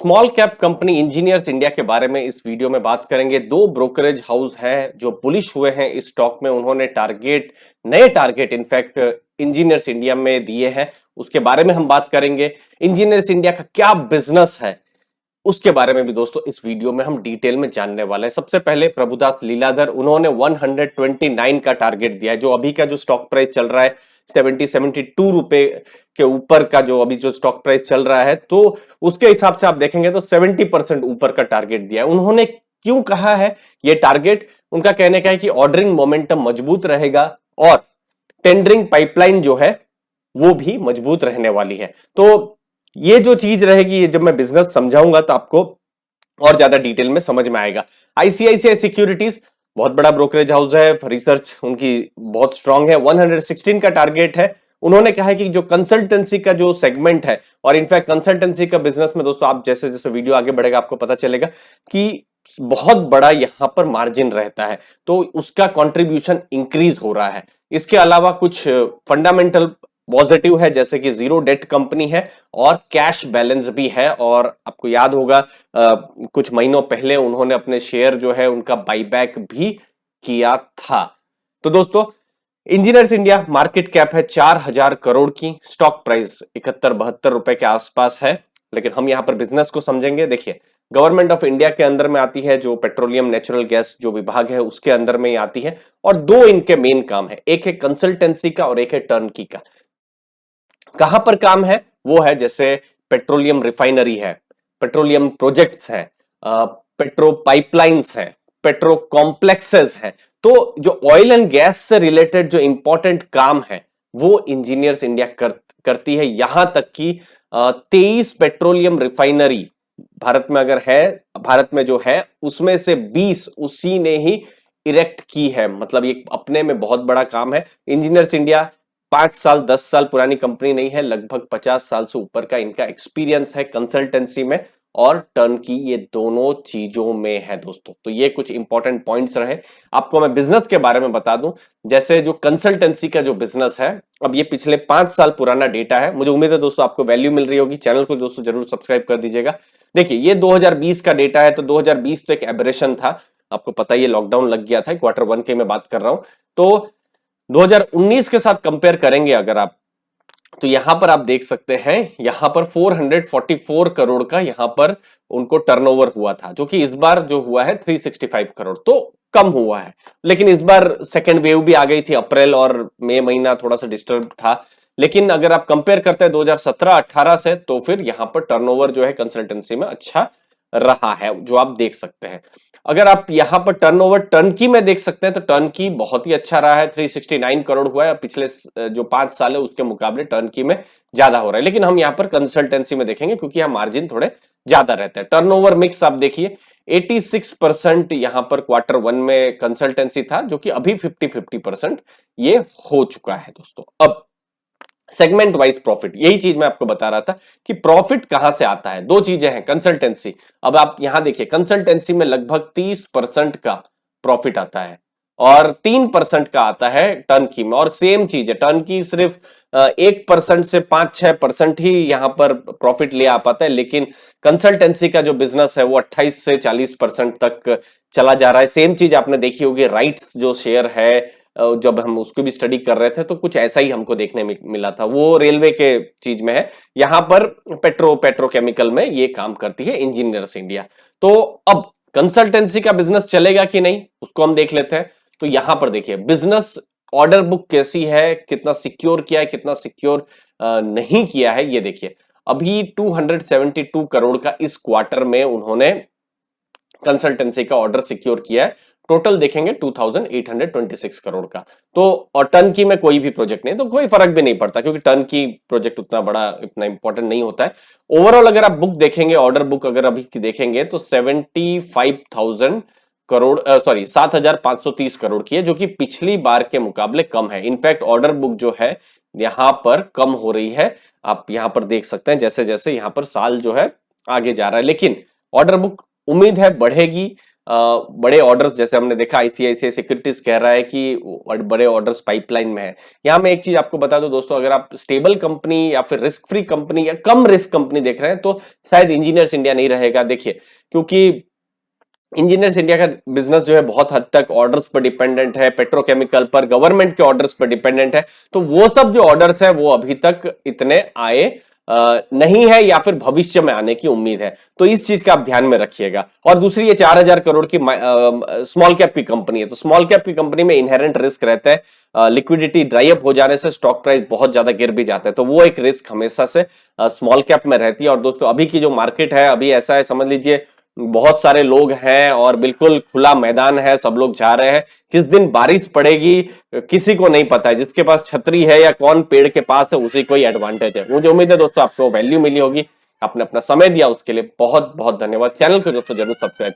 Small cap company engineers India के बारे में इस वीडियो में बात करेंगे। दो ब्रोकरेज हाउस हैं जो बुलिश हुए हैं इस स्टॉक में, उन्होंने नए टारगेट इनफैक्ट इंजीनियर्स इंडिया में दिए हैं, उसके बारे में हम बात करेंगे। इंजीनियर्स इंडिया का क्या बिजनेस है उसके बारे में भी दोस्तों इस वीडियो में हम डिटेल में जानने वाले हैं। सबसे पहले प्रभुदास लीलाधर, उन्होंने 129 का टारगेट दिया है। जो अभी का जो स्टॉक प्राइस चल रहा है 72 रुपए के ऊपर का जो अभी जो स्टॉक प्राइस चल रहा है, तो उसके हिसाब से आप देखेंगे तो 70% ऊपर का टारगेट दिया है। उन्होंने क्यों कहा है ये टारगेट? उनका कहने का है कि ऑर्डरिंग मोमेंटम मजबूत रहेगा और टेंडरिंग पाइपलाइन जो है वो भी मजबूत रहने वाली है। तो ये जो चीज रहेगी, ये जब मैं बिजनेस समझाऊंगा तो आपको और ज्यादा डिटेल में समझ में आएगा। आईसीआईसीआई सिक्योरिटीज बहुत बड़ा ब्रोकरेज हाउस है, रिसर्च उनकी बहुत स्ट्रांग है, 116 का टारगेट है। उन्होंने कहा है कि जो कंसल्टेंसी का जो सेगमेंट है, और इनफैक्ट कंसल्टेंसी का बिजनेस में दोस्तों आप जैसे जैसे वीडियो आगे बढ़ेगा आपको पता चलेगा कि बहुत बड़ा यहां पर मार्जिन रहता है, तो उसका कंट्रीब्यूशन इंक्रीज हो रहा है। इसके अलावा कुछ फंडामेंटल पॉजिटिव है, जैसे कि जीरो डेट कंपनी है और कैश बैलेंस भी है। और आपको याद होगा कुछ महीनों पहले उन्होंने अपने शेयर जो है उनका बाईबैक भी किया था। तो दोस्तों इंजीनियर्स इंडिया मार्केट कैप है 4000 करोड़ की, स्टॉक प्राइस 71-72 रुपए के आसपास है। लेकिन हम यहां पर बिजनेस को समझेंगे। देखिए, गवर्नमेंट ऑफ इंडिया के अंदर में आती है, जो पेट्रोलियम नेचुरल गैस जो विभाग है उसके अंदर में आती है, और दो इनके मेन काम है, एक है कंसल्टेंसी का और एक है टर्नकी का। कहां पर काम है? वो है जैसे पेट्रोलियम रिफाइनरी है, पेट्रोलियम प्रोजेक्ट्स हैं, पेट्रो पाइपलाइंस हैं, पेट्रो कॉम्प्लेक्सेस हैं। तो जो ऑयल एंड गैस से रिलेटेड जो इंपॉर्टेंट काम है वो इंजीनियर्स इंडिया करती है। यहां तक कि 23 पेट्रोलियम रिफाइनरी भारत में अगर है, भारत में जो है उसमें से 20 उसी ने ही इरेक्ट की है। मतलब ये अपने में बहुत बड़ा काम है। इंजीनियर्स इंडिया 5 साल 10 साल पुरानी कंपनी नहीं है, लगभग 50 साल से ऊपर का इनका एक्सपीरियंस है कंसल्टेंसी में और टर्नकी, ये दोनों चीजों में है दोस्तों। तो ये कुछ इंपॉर्टेंट पॉइंट्स रहे। आपको मैं बिजनेस के बारे में बता दूं, जैसे जो कंसल्टेंसी का जो बिजनेस है, अब ये पिछले 5 साल पुराना डेटा है। मुझे उम्मीद है दोस्तों आपको वैल्यू मिल रही होगी। चैनल को दोस्तों जरूर सब्सक्राइब कर दीजिएगा। देखिए, ये 2020 का डेटा है, तो 2020 तो एक एबरेशन था, आपको पता ही है, लॉकडाउन लग गया था। Q1 की मैं बात कर रहा हूं। तो 2019 के साथ कंपेयर करेंगे अगर आप, तो यहां पर आप देख सकते हैं, यहां पर 444 करोड़ का यहां पर उनको टर्नओवर हुआ था, जो कि इस बार जो हुआ है 365 करोड़, तो कम हुआ है। लेकिन इस बार सेकेंड वेव भी आ गई थी, अप्रैल और मई महीना थोड़ा सा डिस्टर्ब था। लेकिन अगर आप कंपेयर करते हैं 2017-18 से, तो फिर यहां पर टर्नओवर जो है कंसल्टेंसी में अच्छा रहा है, जो आप देख सकते हैं। अगर आप यहां पर टर्नओवर टर्नकी में देख सकते हैं, तो टर्नकी बहुत ही अच्छा रहा है, 369 करोड़ हुआ है। पिछले जो 5 साल है उसके मुकाबले टर्नकी में ज्यादा हो रहा है। लेकिन हम यहां पर कंसल्टेंसी में देखेंगे क्योंकि यहां मार्जिन थोड़े ज्यादा रहते हैं। टर्नओवर मिक्स आप देखिए, 86% यहां पर Q1 में कंसल्टेंसी था, जो कि अभी 50-50% ये हो चुका है दोस्तों। अब सेगमेंट वाइज प्रॉफिट, यही चीज मैं आपको बता रहा था कि प्रॉफिट कहां से आता है। दो चीजें हैं, कंसल्टेंसी। अब आप यहां देखिए, कंसल्टेंसी में लगभग 30% का प्रॉफिट आता है और 3% का आता है टर्नकी में। और सेम चीज है, टर्नकी सिर्फ 1% से 5-6% ही यहां पर प्रॉफिट ले आ पाता है, लेकिन कंसल्टेंसी का जो बिजनेस है वो 28 से 40% तक चला जा रहा है। सेम चीज आपने देखी होगी, राइट्स जो शेयर है, जब हम उसको भी स्टडी कर रहे थे तो कुछ ऐसा ही हमको देखने में मिला था। वो रेलवे के चीज में है, यहां पर पेट्रोकेमिकल में ये काम करती है इंजीनियर्स इंडिया। तो अब कंसल्टेंसी का बिजनेस चलेगा कि नहीं उसको हम देख लेते हैं। तो यहां पर देखिए, बिजनेस ऑर्डर बुक कैसी है, कितना सिक्योर किया है, कितना सिक्योर नहीं किया है, ये देखिए। अभी 272 करोड़ का इस क्वार्टर में उन्होंने कंसल्टेंसी का ऑर्डर सिक्योर किया है। टोटल देखेंगे 2826 करोड़ का। तो और टर्न की में कोई भी प्रोजेक्ट नहीं, तो कोई फर्क भी नहीं पड़ता क्योंकि टर्न की प्रोजेक्ट उतना बड़ा, इतना इंपॉर्टेंट नहीं होता है। ओवरऑल अगर आप बुक देखेंगे, ऑर्डर बुक अगर अभी की देखेंगे, तो 75,000 करोड़, सॉरी 7,530 करोड़ की है, जो कि पिछली बार के मुकाबले कम है। इनफैक्ट ऑर्डर बुक जो है यहां पर कम हो रही है, आप यहां पर देख सकते हैं, जैसे जैसे यहां पर साल जो है आगे जा रहा है। लेकिन ऑर्डर बुक उम्मीद है बढ़ेगी, 2023 में 25,000 करोड़ का बड़े ऑर्डर्स, जैसे हमने देखा आईसीआईसीआई सिक्योरिटीज कह रहा है कि बड़े ऑर्डर्स पाइपलाइन में है। यहां मैं एक चीज आपको बता दूं दोस्तों, अगर आप स्टेबल कंपनी या फिर रिस्क फ्री कंपनी या कम रिस्क कंपनी देख रहे हैं तो शायद इंजीनियर्स इंडिया नहीं रहेगा। देखिए, क्योंकि इंजीनियर्स इंडिया का बिजनेस जो है बहुत हद तक ऑर्डर्स पर डिपेंडेंट है, पेट्रोकेमिकल पर, गवर्नमेंट के ऑर्डर्स पर डिपेंडेंट है। तो वो सब जो ऑर्डर्स है वो अभी तक इतने आए नहीं है या फिर भविष्य में आने की उम्मीद है। तो इस चीज का आप ध्यान में रखिएगा। और दूसरी, ये 4000 करोड़ की स्मॉल कैप की कंपनी है, तो स्मॉल कैप की कंपनी में इनहेरेंट रिस्क रहता है। लिक्विडिटी ड्राई अप हो जाने से स्टॉक प्राइस बहुत ज्यादा गिर भी जाता है, तो वो एक रिस्क हमेशा से स्मॉल कैप में रहती है। और दोस्तों, अभी की जो मार्केट है, अभी ऐसा है, समझ लीजिए बहुत सारे लोग हैं और बिल्कुल खुला मैदान है, सब लोग जा रहे हैं। किस दिन बारिश पड़ेगी किसी को नहीं पता है, जिसके पास छतरी है या कौन पेड़ के पास है उसी को ही एडवांटेज है। मुझे उम्मीद है दोस्तों आपको वैल्यू मिली होगी। आपने अपना समय दिया उसके लिए बहुत बहुत धन्यवाद। चैनल को दोस्तों जरूर सब्सक्राइब